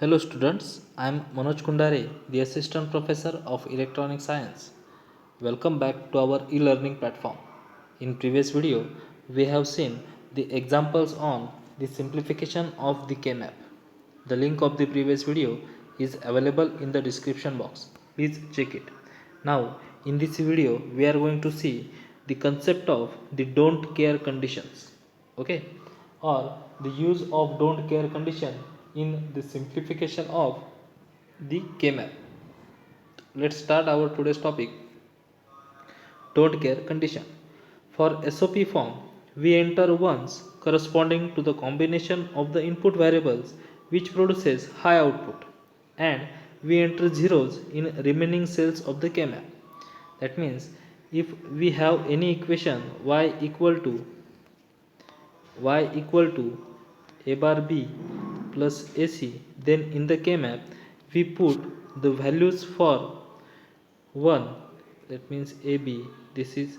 Hello students, I am Manoj Kundare, the Assistant Professor of Electronic Science. Welcome back to our e-learning platform. In previous video, we have seen the examples on the simplification of the K-map. The link of the previous video is available in the description box. Please check it. Now, in this video, we are going to see the concept of the don't care conditions. Okay, or the use of don't care condition in the simplification of the K-map. Let's start our today's topic, don't care condition. For SOP form, we enter ones corresponding to the combination of the input variables which produces high output, and we enter zeros in remaining cells of the K-map. That means if we have any equation y equal to a bar b plus ac, then in the K-map we put the values for 1, that means ab, this is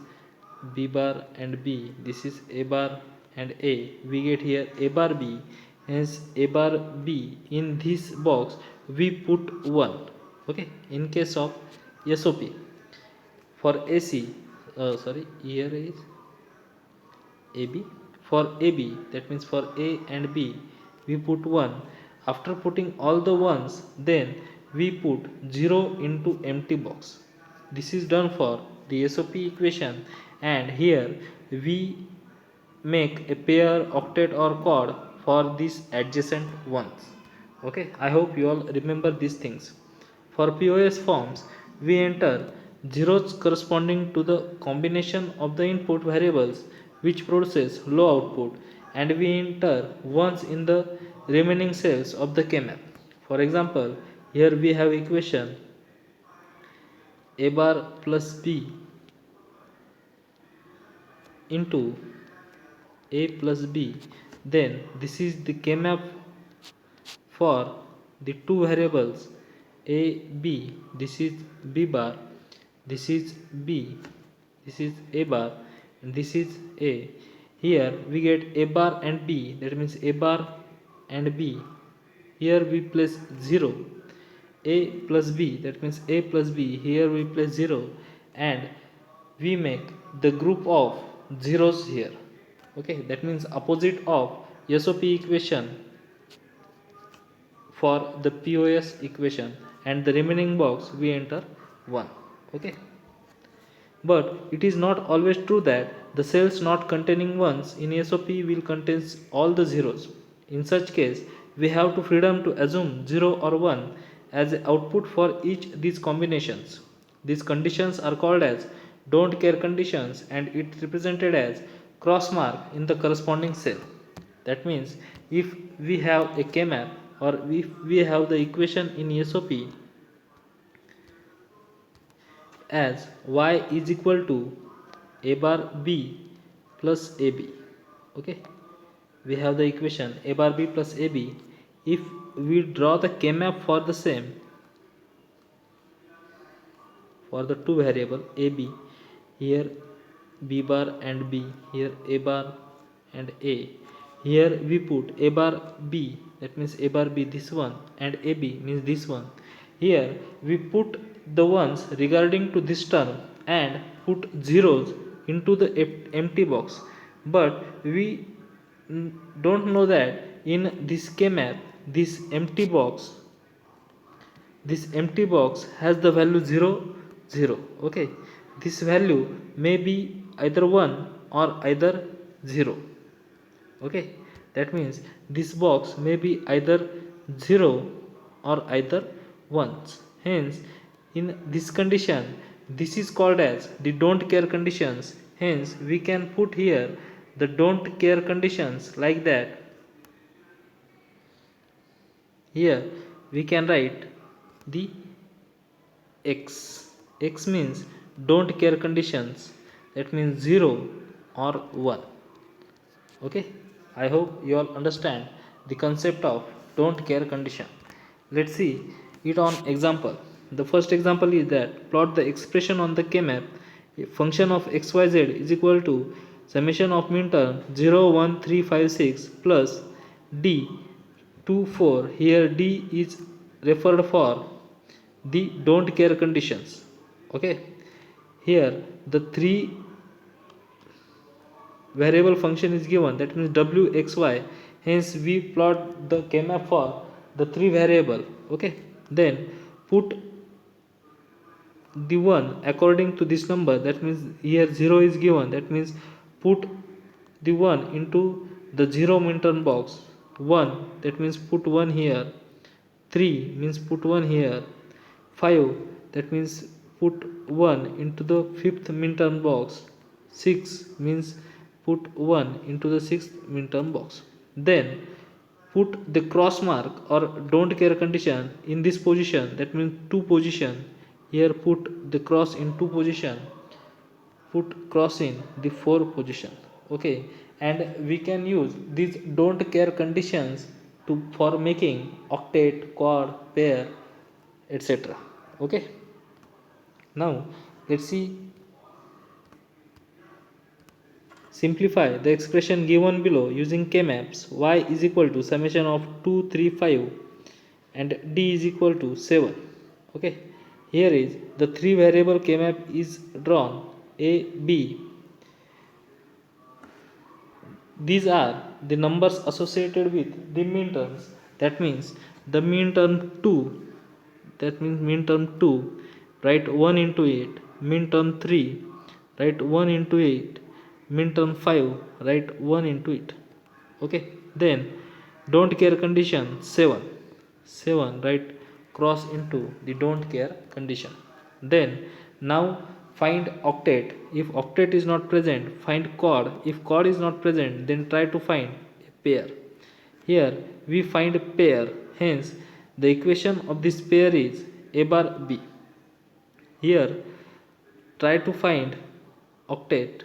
b bar and b, this is a bar and a, we get here a bar b, hence a bar b in this box we put 1. Okay, in case of SOP for AC, here is AB. For AB, that means for A and B, we put 1. After putting all the ones, then we put 0 into empty box. This is done for the SOP equation, and here we make a pair, octet or quad for these adjacent ones. Okay, I hope you all remember these things. For POS forms, we enter zeros corresponding to the combination of the input variables which produces low output, and we enter ones in the remaining cells of the K-map. For example, here we have equation a bar plus b into a plus b, then this is the K-map for the two variables a b, this is b bar, this is b, this is a bar, and this is a. Here we get a bar and b, that means a bar and b. Here we place 0, a plus b, that means a plus b, here we place 0, and we make the group of zeros here. Okay, that means opposite of SOP equation for the POS equation, and the remaining box we enter 1. Okay, but it is not always true that the cells not containing ones in SOP will contain all the zeros. In such case, we have to freedom to assume 0 or 1 as output for each these combinations. These conditions are called as don't care conditions, and it represented as cross mark in the corresponding cell. That means if we have a K-map, or if we have the equation in SOP as y is equal to a bar b plus ab. Okay, we have the equation a bar b plus ab. If we draw the K-map for the same, for the two variable ab, here b bar and b, here a bar and a, here we put a bar b, that means a bar b this one, and ab means this one. Here we put the ones regarding to this term and put zeros into the empty box, but we don't know that in this K-map this empty box has the value 0 0. Okay, this value may be either 1 or either 0. Okay, that means this box may be either 0 or either 1. Hence in this condition, this is called as the don't care conditions. Hence we can put here the don't care conditions like that. Here we can write the x means don't care conditions, that means 0 or 1. Okay, I hope you all understand the concept of don't care condition. Let's see it on example. The first example is that plot the expression on the K-map. A function of xyz is equal to summation of min term 0 1 3 5 6 plus d 2, 4. Here D is referred for the don't care conditions. Okay, here the three variable function is given, that means w, x, y. Hence we plot the K-map for the three variable. Okay, then put the one according to this number, that means here 0 is given, that means put the 1 into the 0 minterm box. 1, that means put 1 here. 3 means put 1 here. 5, that means put 1 into the 5th minterm box. 6 means put 1 into the 6th minterm box. Then put the cross mark or don't care condition in this position, that means 2 position. Here put the cross in 2 position, put cross in the 4 position. Okay, and we can use these don't care conditions to for making octet, quad, pair, etc. Okay, now let's see. Simplify the expression given below using K-maps. Y is equal to summation of 2, 3, 5 and D is equal to 7. Okay, here is the three variable K-map is drawn, A, B. These are the numbers associated with the mean terms. That means the mean term 2, that means mean term 2, write 1 into 8. Mean term 3, write 1 into 8. Mean term 5, write 1 into it. Okay, then don't care condition 7. 7, write cross into the don't care condition. Then now find octet. If octet is not present, find quad. If quad is not present, then try to find a pair. Here we find a pair, hence the equation of this pair is A bar B. Here try to find octet.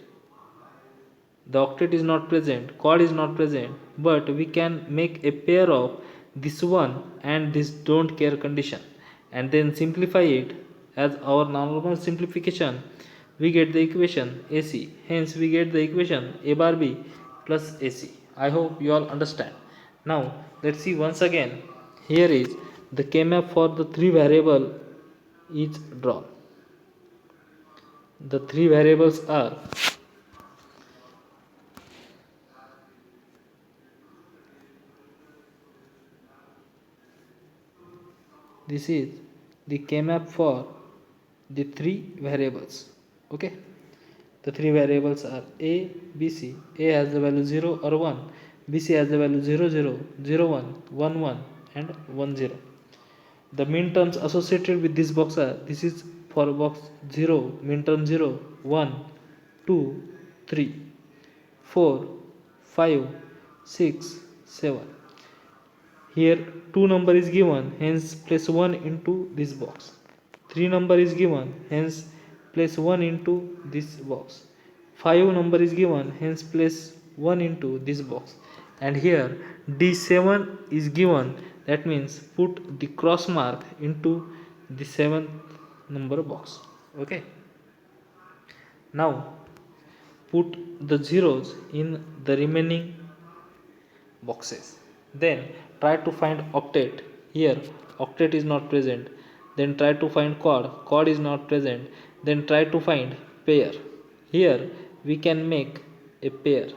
The octet is not present, quad is not present, but we can make a pair of this one and this don't care condition and then simplify it. As our normal simplification, we get the equation AC. Hence we get the equation A bar B plus AC. I hope you all understand. Now let's see once again. Here is the K-map for the three variable is drawn. The three variables are this is the K-map for the three variables. Okay, the three variables are A, B, C. A has the value 0 or 1, B, C has the value 0, 0, 0, 1, 1, 1 and 1, 0. The mean terms associated with this box are, this is for box 0, mean term 0, 1, 2, 3, 4, 5, 6, 7. Here 2 number is given, hence place 1 into this box. 3 number is given, hence place 1 into this box. 5 number is given, hence place 1 into this box. And here D7 is given, that means put the cross mark into the 7th number box. Okay, now put the zeros in the remaining boxes. Then try to find octet. Here octet is not present. Then try to find quad. Quad is not present. Then try to find pair. Here we can make a pair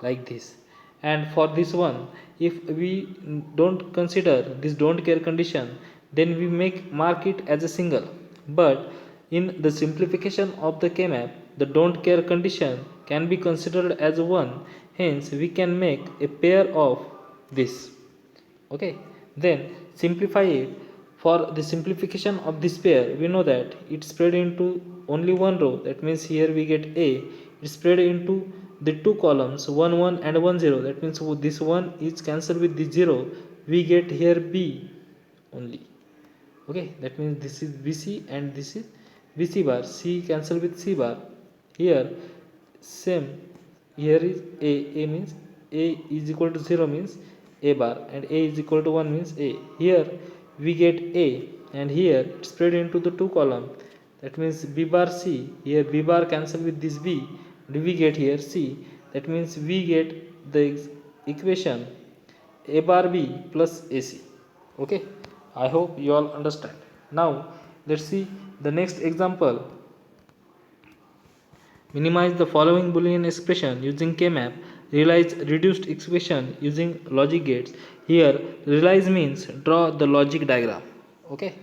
like this. And for this one, if we don't consider this don't care condition, then we mark it as a single. But in the simplification of the K-map, the don't care condition can be considered as one. Hence we can make a pair of this. Okay, then simplify it. For the simplification of this pair, we know that it spread into only one row, that means here we get A. It spread into the two columns 1 1 and 1 0, that means this 1 is cancelled with the 0, we get here B only. Okay, that means this is BC and this is BC bar. C cancel with C bar. Here same, here is A means A is equal to 0 means A bar and A is equal to 1 means A. Here we get A and here it spread into the two column, that means B bar C. Here B bar cancel with this B and we get here C, that means we get the equation A bar B plus AC. Okay, I hope you all understand. Now let's see the next example. Minimize the following Boolean expression using K-map. Realize reduced expression using logic gates. Here, realize means draw the logic diagram. Okay.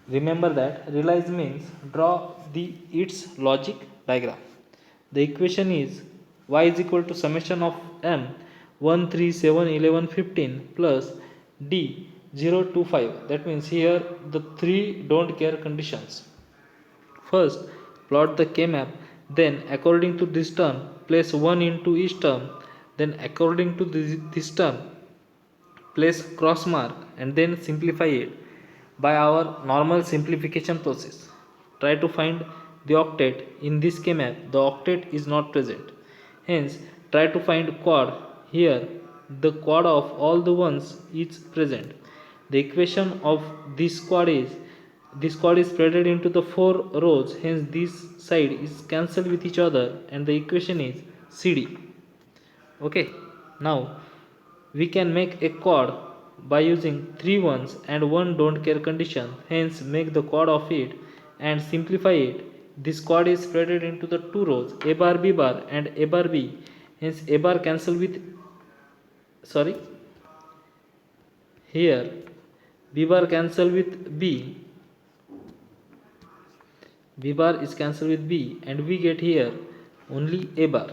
Remember that realize means draw the its logic diagram. The equation is y is equal to summation of m 1 3 7 11 15 plus d 0 to 5. That means here the three don't care conditions. First, plot the K-map, then according to this term, place 1 into each term, then according to this term, place cross mark and then simplify it by our normal simplification process. Try to find the octet. In this K-map, the octet is not present. Hence, try to find quad. Here, the quad of all the ones is present. The equation of this quad is spreaded into the four rows. Hence, this side is cancelled with each other, and the equation is CD. Okay. Now we can make a quad by using three ones and one don't care condition. Hence make the quad of it and simplify it. This quad is spreaded into the two rows a bar b bar and a bar b. Hence a bar cancel with sorry here b bar cancel with b bar is cancelled with b and we get here only a bar.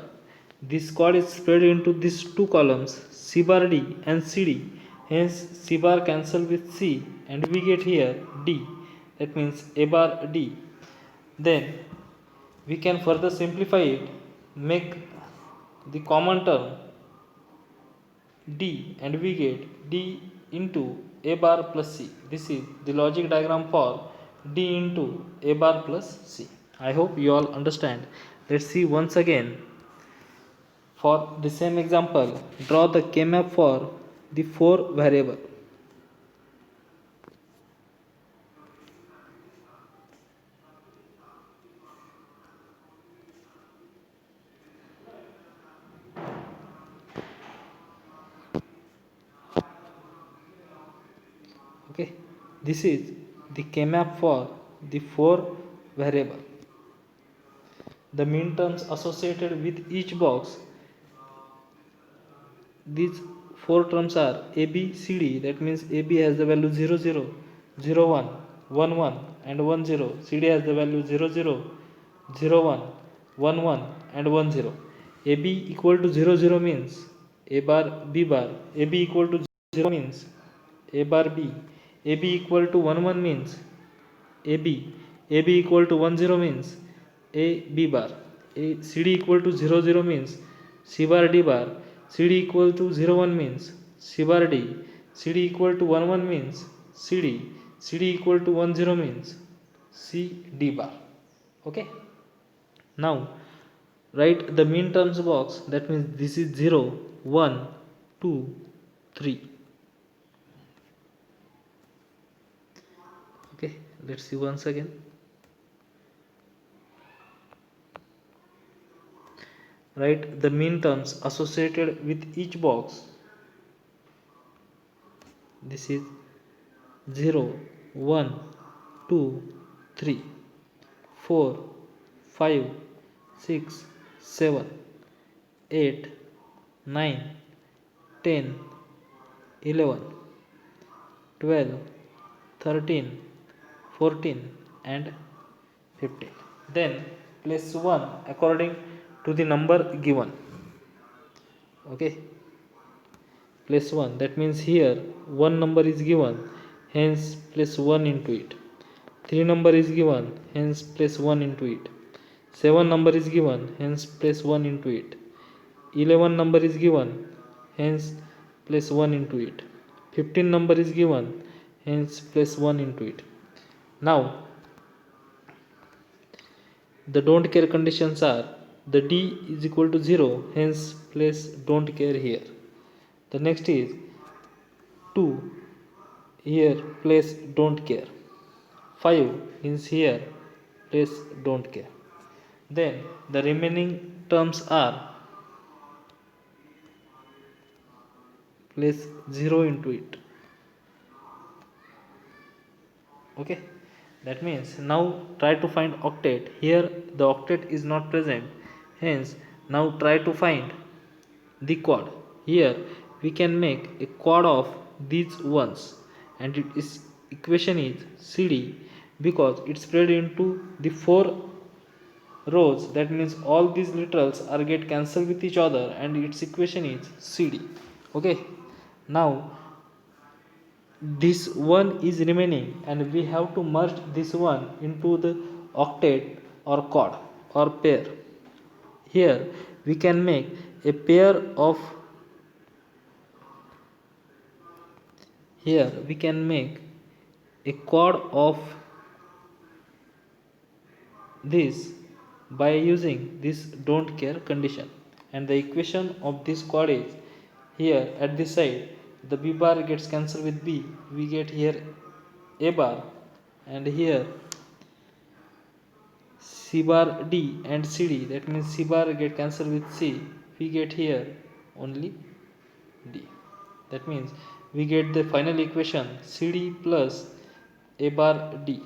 This quad is spread into these two columns C bar D and CD. Hence C bar cancel with C and we get here D. That means A bar D. Then we can further simplify it, make the common term D and we get D into A bar plus C. This is the logic diagram for D into A bar plus C. I hope you all understand. Let's see once again. For the same example, draw the K-map for the four variable. Okay, this is the K-map for the four variable. The min terms associated with each box. These four terms are A, B, C, D. That means A, B has the value 0, 0, 0, 1, 1, 1 and 1, 0. C, D has the value 0, 0, 0, 1, 1, 1 and 1, 0. A, B equal to 0, 0 means A bar, B bar. A, B equal to 0 means A bar, B. A, B equal to 1, 1 means A, B. A, B equal to 1, 0 means A, B bar. A, C, D equal to 0, 0 means C bar, D bar. CD equal to 0 1 means C bar D. CD equal to 1 1 means CD. CD equal to 1 0 means C D bar. Okay. Now write the min terms box. That means this is 0, 1, 2, 3. Okay. Let's see once again. Write the min terms associated with each box. This is 0, 1, 2, 3, 4, 5, 6, 7, 8, 9, 10, 11, 12, 13, 14 and 15. Then place 1 according to the number given. Okay. Place 1. That means here 1 number is given. Hence place 1 into it. 3 number is given. Hence place 1 into it. 7 number is given. Hence place 1 into it. 11 number is given. Hence place 1 into it. 15 number is given. Hence place 1 into it. Now the don't care conditions are the D is equal to 0. Hence place don't care here. The next is 2. Here place don't care. 5 is here place don't care. Then the remaining terms are place 0 into it. Okay, that means now try to find octet. Here the octet is not present, hence now try to find the quad. Here we can make a quad of these ones, and it is equation is CD because it's spread into the four rows. That means all these literals are get cancelled with each other, and its equation is CD. Okay, now this one is remaining, and we have to merge this one into the octet or quad or pair. Here we can make a pair of here we can make a quad of this by using this don't care condition, and the equation of this quad is here at this side the b bar gets cancelled with b, we get here a bar, and here c bar d and cd, that means c bar get cancelled with c, we get here only d. That means we get the final equation cd plus a bar d.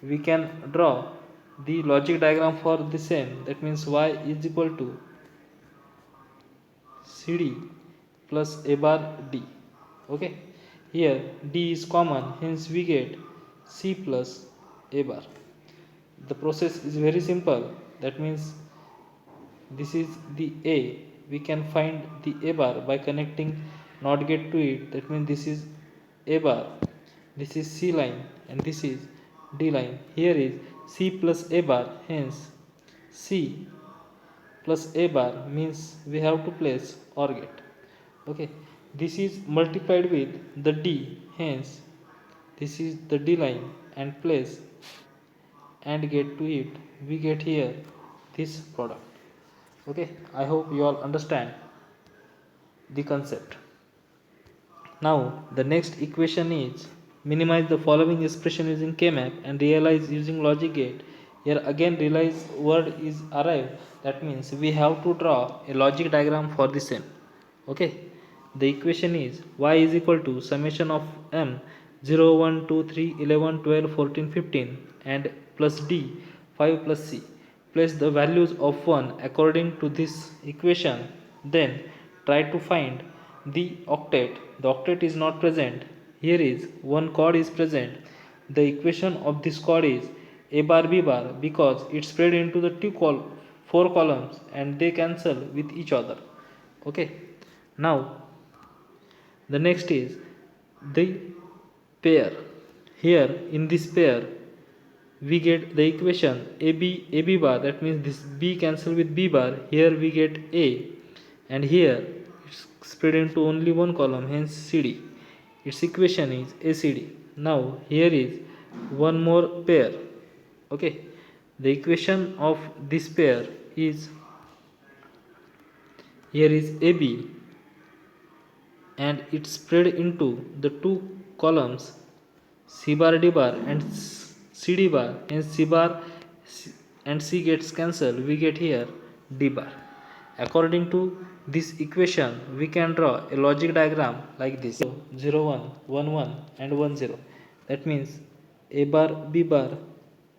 We can draw the logic diagram for the same. That means y is equal to cd plus a bar d. Okay, here d is common, hence we get c plus a bar. The process is very simple. That means this is the a, we can find the a bar by connecting not get to it. That means this is a bar, this is c line, and this is d line. Here is c plus a bar, hence c plus a bar means we have to place OR gate. Okay, this is multiplied with the d, hence this is the d line, and place and get to it, we get here this product. Okay, I hope you all understand the concept. Now the next equation is minimize the following expression using K-map and realize using logic gate. Here again realize word is arrived, that means we have to draw a logic diagram for the same. Okay, the equation is y is equal to summation of m 0 1 2 3 11 12 14 15 and plus d 5 plus c. Place the values of 1 according to this equation, then try to find the octet. The octet is not present, here is one chord is present. The equation of this chord is a bar b bar because it's spread into the four columns and they cancel with each other. Okay, now the next is the pair. Here in this pair we get the equation ab bar, that means this b cancel with b bar, here we get a, and here it's spread into only one column, hence cd. Its equation is acd. Now here is one more pair. Okay, the equation of this pair is here is ab, and it's spread into the two columns c bar d bar and cd bar, and c bar and c gets cancelled, we get here d bar. According to this equation we can draw a logic diagram like this: 0 1 1 1 and 1 0. That means a bar b bar,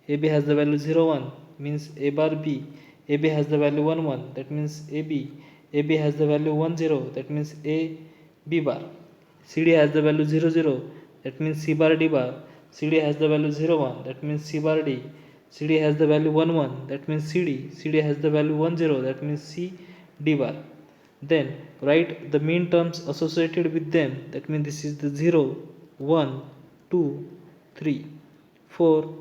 ab has the value 0 1 means a bar b, ab has the value 1 1, that means ab has the value 1 0, that means a b bar. cd has the value 0 0, that means c bar d bar. cd has the value 0 1, that means c bar d. cd has the value 1 1, that means cd has the value 1 0, that means c d bar. Then write the mean terms associated with them. That means this is the 0 1 2 3 4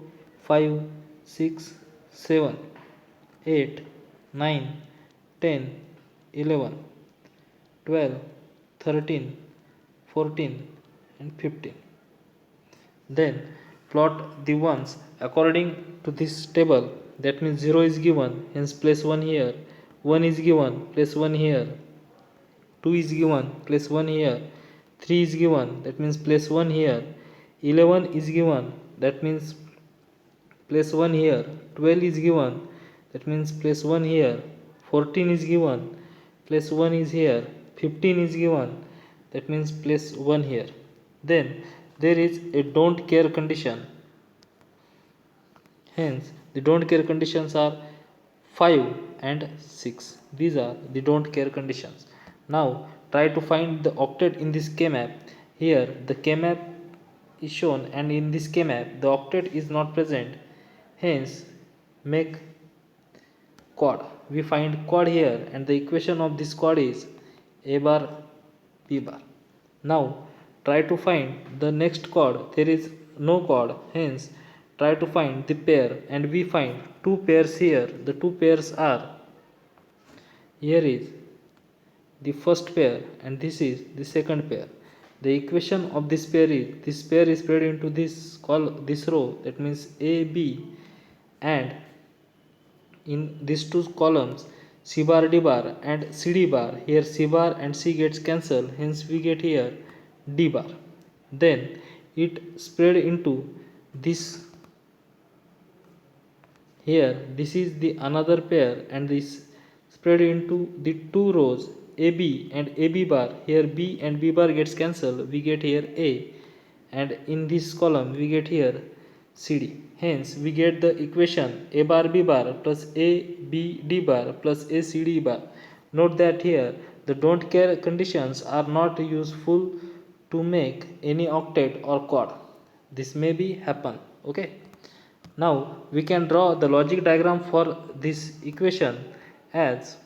5 6 7 8 9 10 11 12 13 14 and 15. Then plot the ones according to this table. That means 0 is given, hence place 1 here. 1 is given, place 1 here. 2 is given, place 1 here. 3 is given, that means place 1 here. 11 is given, that means place 1 here. 12 is given, that means place 1 here. 14 is given, place 1 is here. 15 is given, that means place 1 here. Then there is a don't care condition, hence the don't care conditions are 5 and 6. These are the don't care conditions. Now try to find the octet in this K-map. Here the K-map is shown and in this K-map the octet is not present, hence make quad. We find quad here and the equation of this quad is a bar b bar. Now try to find the next quad. There is no quad, hence try to find the pair and we find two pairs here. The two pairs are, here is the first pair and this is the second pair. The equation of this pair is spread into this row, that means a b, and in these two columns c bar d bar and cd bar. Here c bar and c gets cancelled, hence we get here d bar. Then it spread into this, here this is the another pair and this spread into the two rows ab and ab bar. Here b and b bar gets cancelled, we get here a, and in this column we get here cd. Hence we get the equation a bar b bar plus a b d bar plus a c d bar. Note that here the don't care conditions are not useful to make any octet or quad. This may be happen. Okay. Now we can draw the logic diagram for this equation as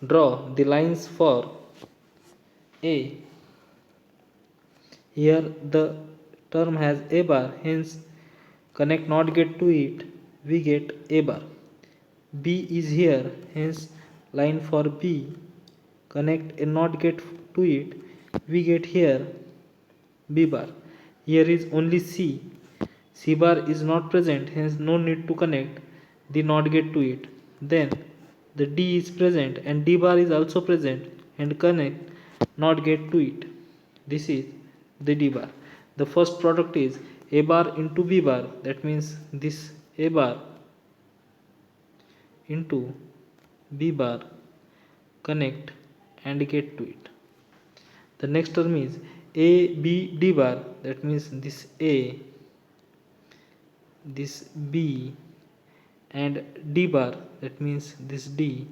draw the lines for a. Here the term has a bar, hence connect not get to it, we get a bar. B is here, hence line for B, connect a not get to it, we get here B bar. Here is only C. C bar is not present, hence no need to connect the not get to it. Then the D is present and D bar is also present and connect not get to it. This is the D bar. The first product is A bar into B bar, that means this A bar into B bar, connect and get to it. The next term is A B D bar, that means this A, this B and D bar, that means this D.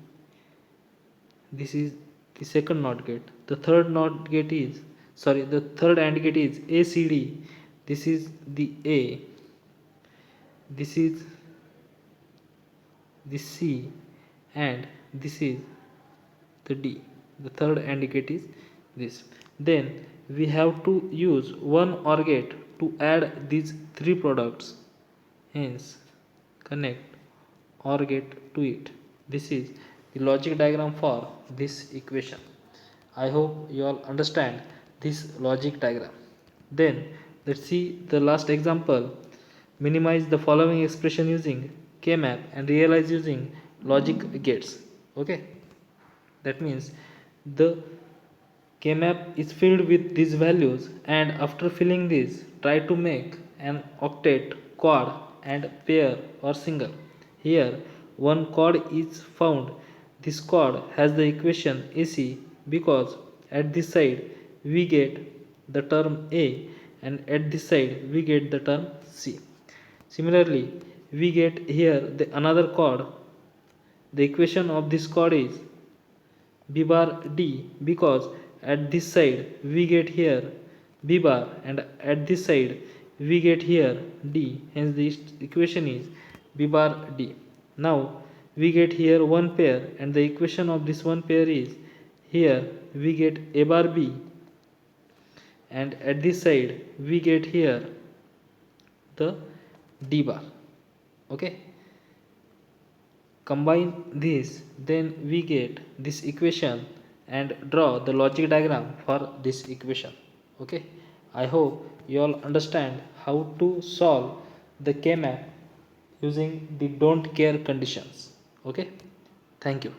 This is the second NOT gate. The third NOT gate is, the third AND gate is ACD. This is the A, this is the C, and this is the D. The third AND gate is this. Then we have to use one OR gate to add these three products, hence connect OR gate to it. This is the logic diagram for this equation. I hope you all understand this logic diagram. Then let's see the last example. Minimize the following expression using K-map and realize using logic gates. Okay, that means the K-map is filled with these values, and after filling this, try to make an octet, quad and pair or single. Here one quad is found. This quad has the equation AC because at this side we get the term A and at this side we get the term C. Similarly, we get here the another quad. The equation of this quad is B bar D because at this side we get here B bar and at this side we get here D. Hence this equation is B bar D. Now we get here one pair and the equation of this one pair is, here we get A bar B and at this side we get here the D bar. Okay, combine this, then we get this equation and draw the logic diagram for this equation. Okay, I hope you all understand how to solve the K-map using the don't care conditions. Okay, thank you.